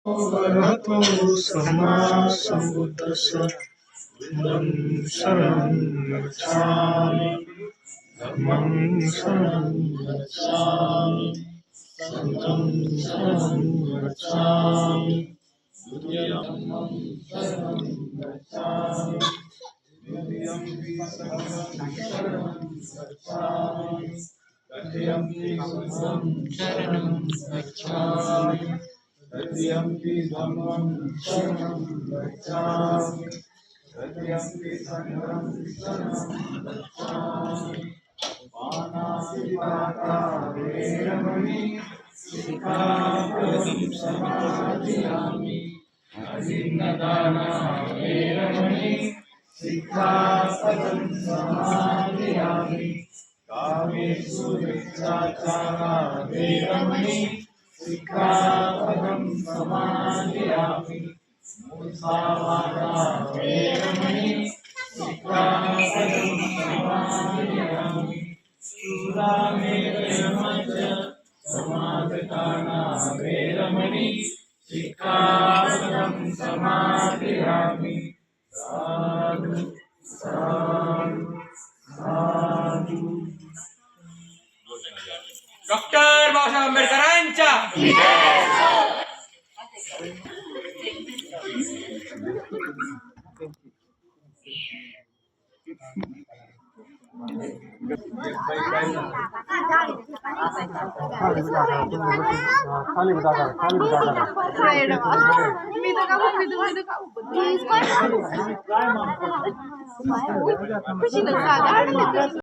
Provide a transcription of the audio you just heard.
अरहतो सम्मा सम्बुद्धस्स बुद्धं शरणं गच्छामि धम्मं शरणं गच्छामि संघं शरणं गच्छामि द्वितीयं शरणं गच्छामि द्वितीयंपि संघं शरणं गच्छामि तृतीयंपि संघं शरणं गच्छामि तृतीयंपि धम्मं शरणं गच्छामि तृतीयंपि संघं शरणं गच्छामि पानातिपाता वेरमणि सिक्खापदं समादियामि अजिन्नदाना वेरमणि सिक्खापदं समादियामि कामेषु मिथ्याचारा वेरमणि सिक्खापदं समादियामि मुसावादा वेरमणि सिक्खापदं समादियामि शूरामेरमच समादकाना वेरमणि सिक्खापदं समादियामि साधु साधु साधु डॉक्टर बाबासाहेब आंबेडकरांच्या खाली